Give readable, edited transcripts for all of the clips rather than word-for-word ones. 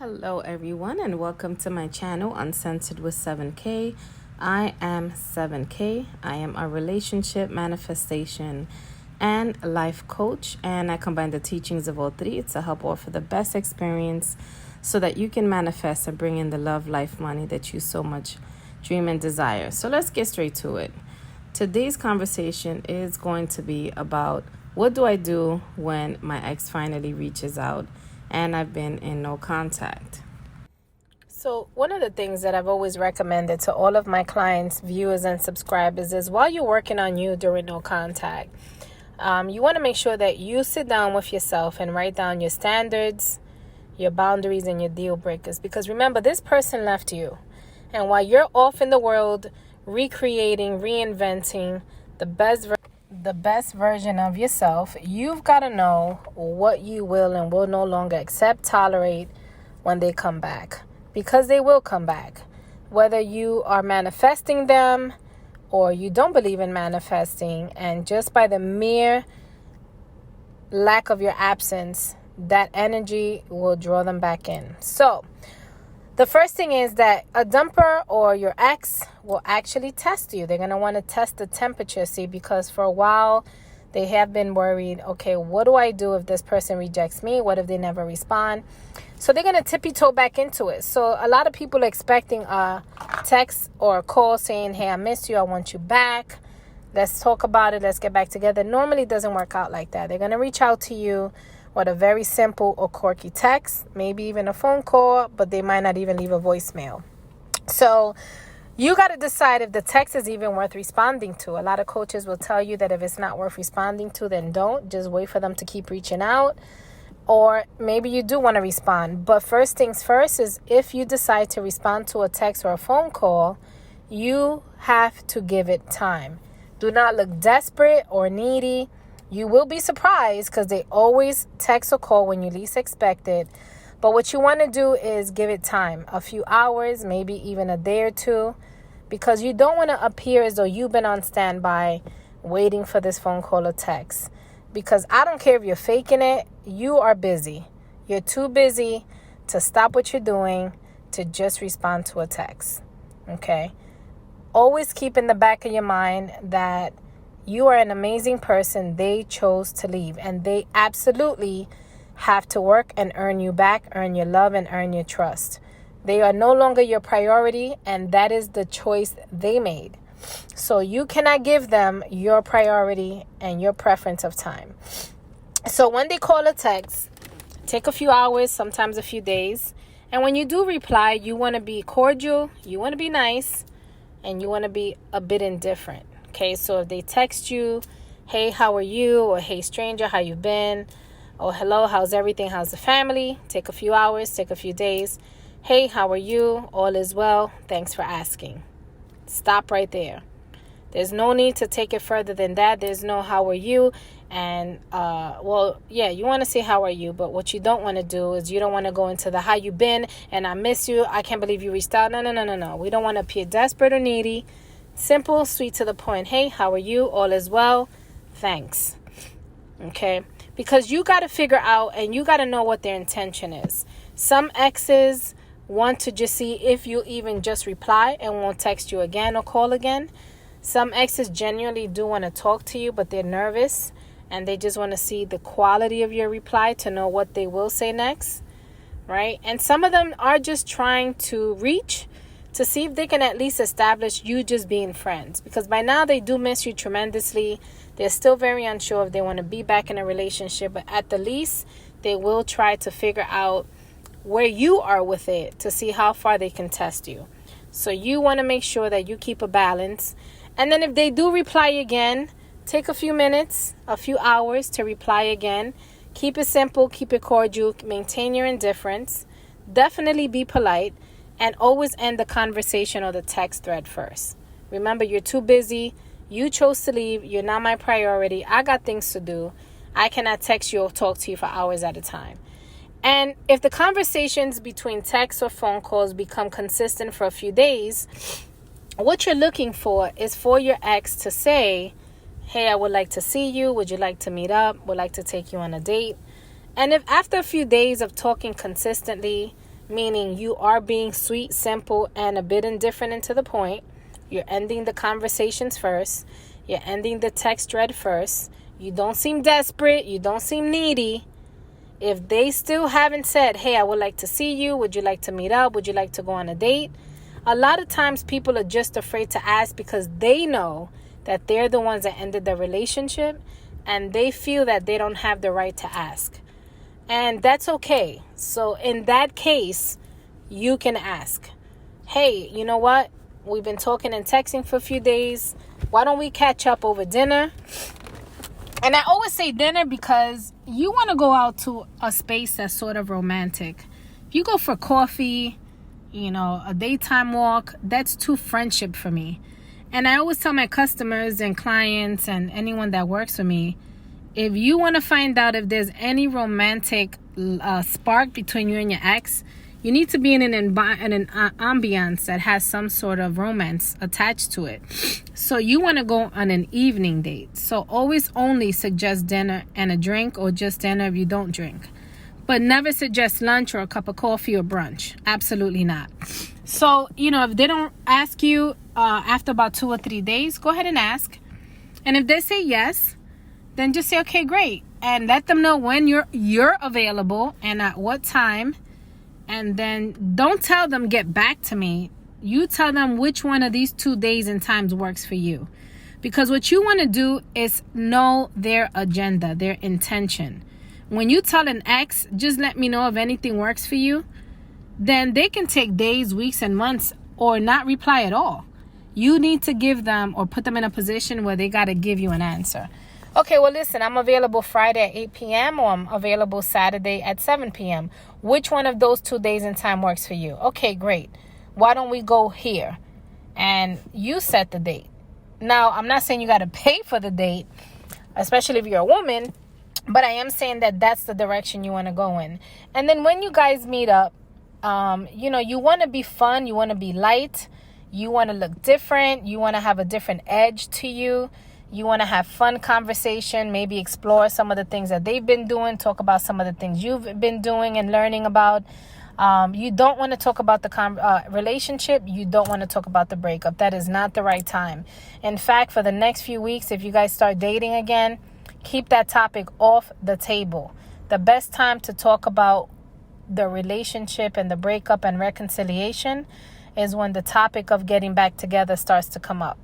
Hello, everyone, and welcome to my channel, Uncensored with 7K. I am 7K. I am a relationship, manifestation, and life coach, and I combine the teachings of all three to help offer the best experience so that you can manifest and bring in the love, life, money that you so much dream and desire. So let's get straight to it. Today's conversation is going to be about what do I do when my ex finally reaches out and I've been in no contact. So one of the things that I've always recommended to all of my clients, viewers, and subscribers is while you're working on you during no contact, you want to make sure that you sit down with yourself and write down your standards, your boundaries, and your deal breakers. Because remember, this person left you. And while you're off in the world recreating, reinventing the best version of yourself, you've got to know what you will and will no longer accept, tolerate when they come back. Because they will come back. Whether you are manifesting them or you don't believe in manifesting, and just by the mere lack of your absence, that energy will draw them back in. So the first thing is that a dumper or your ex will actually test you. They're going to want to test the temperature, see, because for a while they have been worried, okay, what do I do if this person rejects me? What if they never respond? So they're going to tippy-toe back into it. So a lot of people are expecting a text or a call saying, hey, I miss you. I want you back. Let's talk about it. Let's get back together. Normally it doesn't work out like that. They're going to reach out to you with a very simple or quirky text, maybe even a phone call, but they might not even leave a voicemail. So you got to decide if the text is even worth responding to. A lot of coaches will tell you that if it's not worth responding to, then don't. Just wait for them to keep reaching out. Or maybe you do want to respond. But first things first is if you decide to respond to a text or a phone call, you have to give it time. Do not look desperate or needy. You will be surprised because they always text or call when you least expect it. But what you want to do is give it time, a few hours, maybe even a day or two, because you don't want to appear as though you've been on standby waiting for this phone call or text. Because I don't care if you're faking it, you are busy. You're too busy to stop what you're doing to just respond to a text. Okay? Always keep in the back of your mind that you are an amazing person. They chose to leave, and they absolutely have to work and earn you back, earn your love, and earn your trust. They are no longer your priority, and that is the choice they made. So you cannot give them your priority and your preference of time. So when they call or text, take a few hours, sometimes a few days. And when you do reply, you want to be cordial, you want to be nice, and you want to be a bit indifferent. Okay, so if they text you, hey, how are you? Or hey, stranger, how you been? Or hello, how's everything? How's the family? Take a few hours, take a few days. Hey, how are you? All is well. Thanks for asking. Stop right there. There's no need to take it further than that. There's no how are you? And, you want to say how are you, but what you don't want to do is you don't want to go into the how you been and I miss you. I can't believe you reached out. No. We don't want to appear desperate or needy. Simple, sweet, to the point. Hey, how are you? All is well. Thanks. Okay? Because you got to figure out and you got to know what their intention is. Some exes want to just see if you even just reply and won't text you again or call again. Some exes genuinely do want to talk to you, but they're nervous and they just want to see the quality of your reply to know what they will say next. Right? And some of them are just trying to reach to see if they can at least establish you just being friends. Because by now they do miss you tremendously. They're still very unsure if they want to be back in a relationship. But at the least, they will try to figure out where you are with it to see how far they can test you. So you want to make sure that you keep a balance. And then if they do reply again, take a few minutes, a few hours to reply again. Keep it simple, keep it cordial, maintain your indifference. Definitely be polite. And always end the conversation or the text thread first. Remember, you're too busy. You chose to leave. You're not my priority. I got things to do. I cannot text you or talk to you for hours at a time. And if the conversations between text or phone calls become consistent for a few days, what you're looking for is for your ex to say, hey, I would like to see you. Would you like to meet up? Would like to take you on a date? And if after a few days of talking consistently, meaning you are being sweet, simple, and a bit indifferent and to the point. You're ending the conversations first. You're ending the text thread first. You don't seem desperate. You don't seem needy. If they still haven't said, hey, I would like to see you. Would you like to meet up? Would you like to go on a date? A lot of times people are just afraid to ask because they know that they're the ones that ended the relationship and they feel that they don't have the right to ask. And that's okay. So in that case, you can ask, hey, you know what? We've been talking and texting for a few days. Why don't we catch up over dinner? And I always say dinner because you want to go out to a space that's sort of romantic. If you go for coffee, a daytime walk, that's too friendship for me. And I always tell my customers and clients and anyone that works with me, if you want to find out if there's any romantic spark between you and your ex, you need to be in an ambiance that has some sort of romance attached to it. So you want to go on an evening date. So always only suggest dinner and a drink, or just dinner if you don't drink. But never suggest lunch or a cup of coffee or brunch. Absolutely not. So, if they don't ask you after about 2 or 3 days, go ahead and ask. And if they say yes, then just say, okay, great. And let them know when you're available and at what time. And then don't tell them get back to me. You tell them which one of these 2 days and times works for you. Because what you want to do is know their agenda, their intention. When you tell an ex, just let me know if anything works for you, then they can take days, weeks, and months or not reply at all. You need to give them or put them in a position where they got to give you an answer. Okay, well, listen, I'm available Friday at 8 p.m. or I'm available Saturday at 7 p.m. Which one of those 2 days and time works for you? Okay, great. Why don't we go here? And you set the date. Now, I'm not saying you got to pay for the date, especially if you're a woman, but I am saying that that's the direction you want to go in. And then when you guys meet up, you want to be fun. You want to be light. You want to look different. You want to have a different edge to you. You want to have fun conversation, maybe explore some of the things that they've been doing, talk about some of the things you've been doing and learning about. You don't want to talk about the relationship. You don't want to talk about the breakup. That is not the right time. In fact, for the next few weeks, if you guys start dating again, keep that topic off the table. The best time to talk about the relationship and the breakup and reconciliation is when the topic of getting back together starts to come up.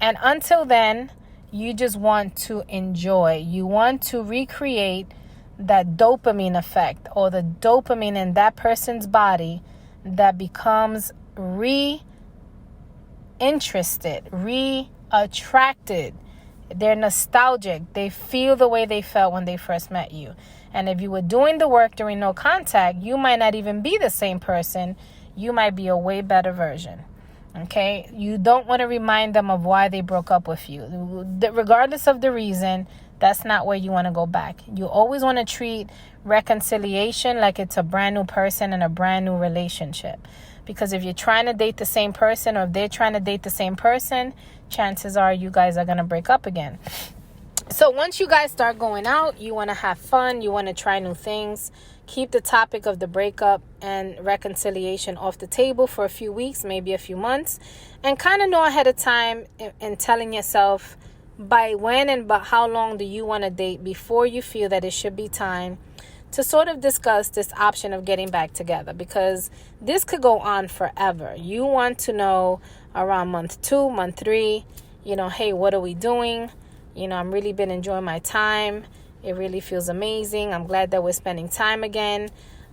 And until then, you just want to enjoy. You want to recreate that dopamine effect or the dopamine in that person's body that becomes re-interested, re-attracted. They're nostalgic. They feel the way they felt when they first met you. And if you were doing the work during no contact, you might not even be the same person. You might be a way better version. Okay, you don't want to remind them of why they broke up with you. Regardless of the reason, that's not where you want to go back. You always want to treat reconciliation like it's a brand new person and a brand new relationship. Because if you're trying to date the same person or if they're trying to date the same person, chances are you guys are going to break up again. So once you guys start going out, you want to have fun. You want to try new things. Keep the topic of the breakup and reconciliation off the table for a few weeks, maybe a few months, and kind of know ahead of time and telling yourself by when and by how long do you want to date before you feel that it should be time to sort of discuss this option of getting back together, because this could go on forever. You want to know around month 2, month 3, hey, what are we doing? I'm really been enjoying my time. It really feels amazing. I'm glad that we're spending time again.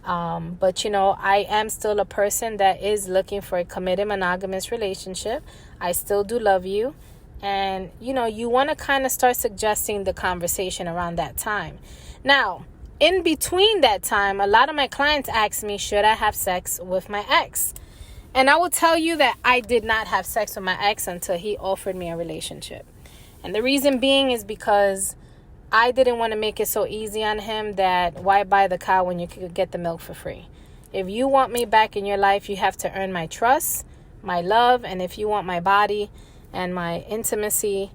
But I am still a person that is looking for a committed monogamous relationship. I still do love you. And, you want to kind of start suggesting the conversation around that time. Now, in between that time, a lot of my clients ask me, should I have sex with my ex? And I will tell you that I did not have sex with my ex until he offered me a relationship. And the reason being is because I didn't want to make it so easy on him that why buy the cow when you could get the milk for free? If you want me back in your life, you have to earn my trust, my love, and if you want my body and my intimacy,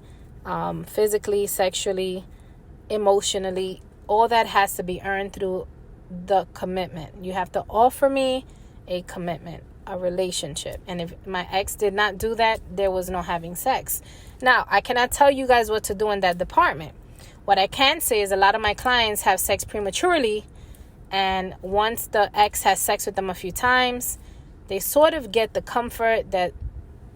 physically, sexually, emotionally, all that has to be earned through the commitment. You have to offer me a commitment, a relationship. And if my ex did not do that, there was no having sex. Now, I cannot tell you guys what to do in that department. What I can say is a lot of my clients have sex prematurely, and once the ex has sex with them a few times, they sort of get the comfort that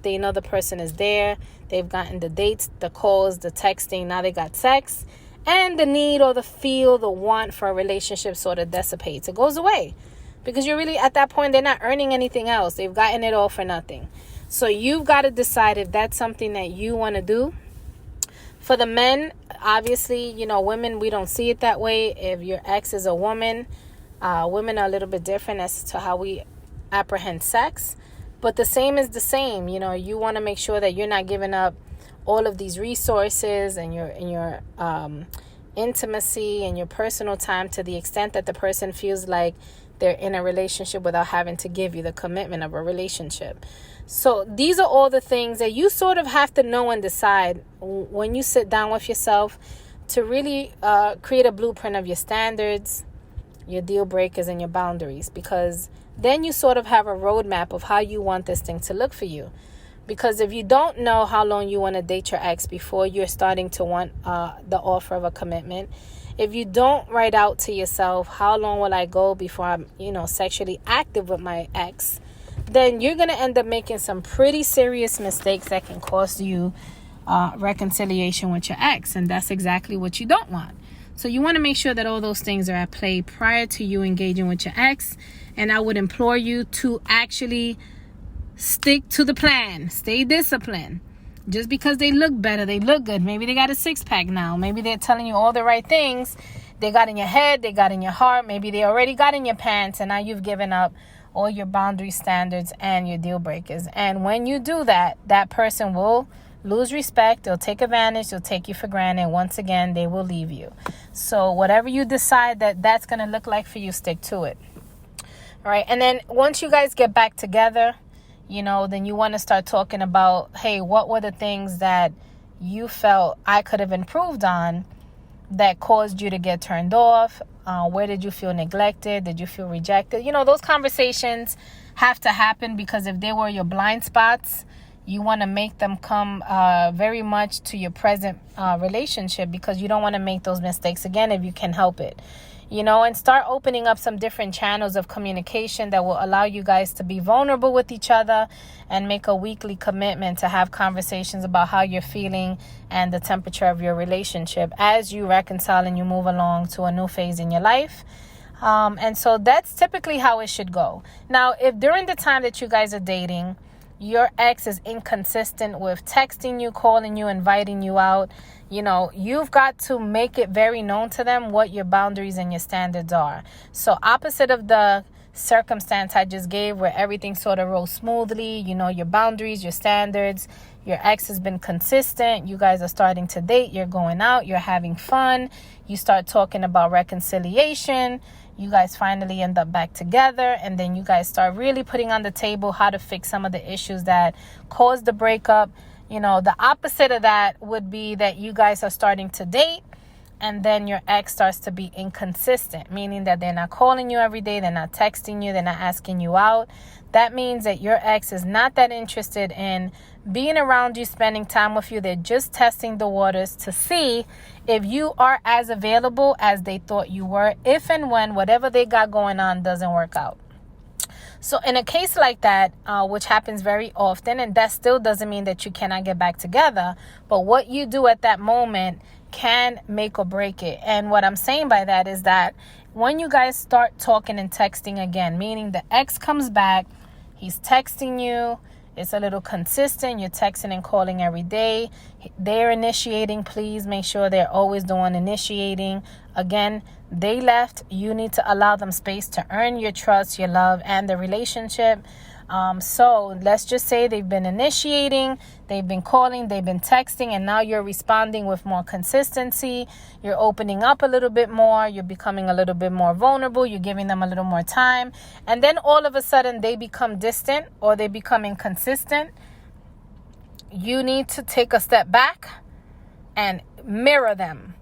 they know the person is there. They've gotten the dates, the calls, the texting. Now they got sex. And the need or the feel, the want for a relationship sort of dissipates. It goes away. Because you're really, at that point, they're not earning anything else. They've gotten it all for nothing. So you've got to decide if that's something that you want to do. For the men, obviously, women, we don't see it that way. If your ex is a woman, women are a little bit different as to how we apprehend sex. But the same is the same. You want to make sure that you're not giving up all of these resources and your intimacy and your personal time to the extent that the person feels like they're in a relationship without having to give you the commitment of a relationship. So these are all the things that you sort of have to know and decide when you sit down with yourself to really create a blueprint of your standards, your deal breakers, and your boundaries, because then you sort of have a roadmap of how you want this thing to look for you. Because if you don't know how long you want to date your ex before you're starting to want the offer of a commitment, if you don't write out to yourself, how long will I go before I'm, sexually active with my ex, then you're going to end up making some pretty serious mistakes that can cost you reconciliation with your ex. And that's exactly what you don't want. So you want to make sure that all those things are at play prior to you engaging with your ex. And I would implore you to actually stick to the plan. Stay disciplined. Just because they look better, they look good. Maybe they got a six-pack now. Maybe they're telling you all the right things. They got in your head. They got in your heart. Maybe they already got in your pants. And now you've given up all your boundary standards and your deal breakers. And when you do that, that person will lose respect. They'll take advantage. They'll take you for granted. Once again, they will leave you. So whatever you decide that's going to look like for you, stick to it. All right. And then once you guys get back together, then you want to start talking about, hey, what were the things that you felt I could have improved on that caused you to get turned off? Where did you feel neglected? Did you feel rejected? Those conversations have to happen, because if they were your blind spots, you want to make them come very much to your present relationship, because you don't want to make those mistakes again if you can help it. And start opening up some different channels of communication that will allow you guys to be vulnerable with each other and make a weekly commitment to have conversations about how you're feeling and the temperature of your relationship as you reconcile and you move along to a new phase in your life. And so that's typically how it should go. Now, if during the time that you guys are dating, your ex is inconsistent with texting you, calling you, inviting you out, you've got to make it very known to them what your boundaries and your standards are. So opposite of the circumstance I just gave, where everything sort of rolls smoothly, your boundaries, your standards, your ex has been consistent, you guys are starting to date, you're going out, you're having fun, you start talking about reconciliation, you guys finally end up back together, and then you guys start really putting on the table how to fix some of the issues that caused the breakup. The opposite of that would be that you guys are starting to date, and then your ex starts to be inconsistent, meaning that they're not calling you every day, they're not texting you, they're not asking you out. That means that your ex is not that interested in being around you, spending time with you. They're just testing the waters to see if you are as available as they thought you were, if and when whatever they got going on doesn't work out. So in a case like that, which happens very often, and that still doesn't mean that you cannot get back together, but what you do at that moment can make or break it. And what I'm saying by that is that when you guys start talking and texting again, meaning the ex comes back, he's texting you, it's a little consistent, you're texting and calling every day, they're initiating, please make sure they're always the one initiating. Again, they left, you need to allow them space to earn your trust, your love, and the relationship. So let's just say they've been initiating, they've been calling, they've been texting, and now you're responding with more consistency. You're opening up a little bit more. You're becoming a little bit more vulnerable. You're giving them a little more time. And then all of a sudden they become distant or they become inconsistent. You need to take a step back and mirror them.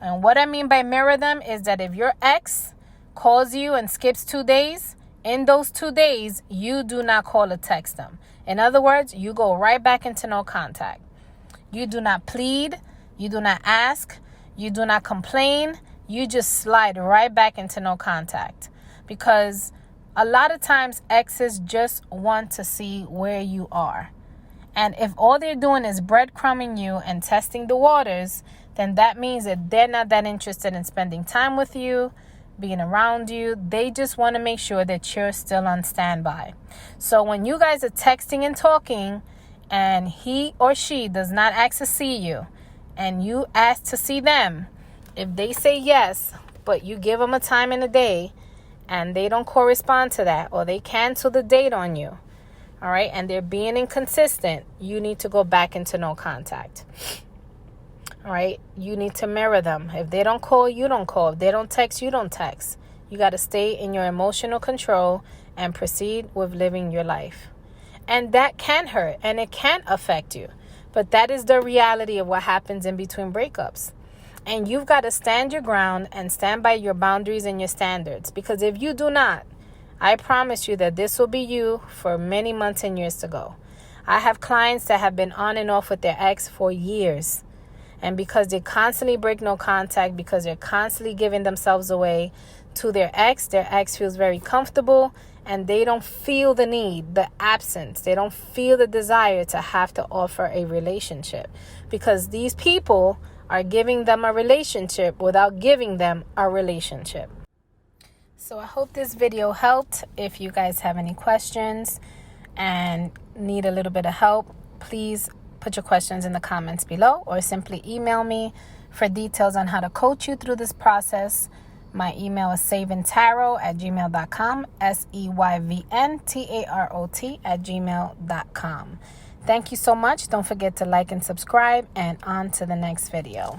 And what I mean by mirror them is that if your ex calls you and skips 2 days, in those 2 days, you do not call or text them. In other words, you go right back into no contact. You do not plead. You do not ask. You do not complain. You just slide right back into no contact. Because a lot of times exes just want to see where you are. And if all they're doing is breadcrumbing you and testing the waters, then that means that they're not that interested in spending time with you, being around you. They just want to make sure that you're still on standby. So when you guys are texting and talking and he or she does not ask to see you and you ask to see them, if they say yes, but you give them a time in the day and they don't correspond to that, or they cancel the date on you, all right, and they're being inconsistent, you need to go back into no contact. All right, you need to mirror them. If they don't call, you don't call. If they don't text, you don't text. You got to stay in your emotional control and proceed with living your life. And that can hurt and it can affect you. But that is the reality of what happens in between breakups. And you've got to stand your ground and stand by your boundaries and your standards. Because if you do not, I promise you that this will be you for many months and years to go. I have clients that have been on and off with their ex for years. And because they constantly break no contact, because they're constantly giving themselves away to their ex feels very comfortable and they don't feel the need, the absence. They don't feel the desire to have to offer a relationship because these people are giving them a relationship without giving them a relationship. So I hope this video helped. If you guys have any questions and need a little bit of help, please put your questions in the comments below or simply email me for details on how to coach you through this process. My email is savingtarot@gmail.com, SEYVNTAROT@gmail.com. Thank you so much. Don't forget to like and subscribe, and on to the next video.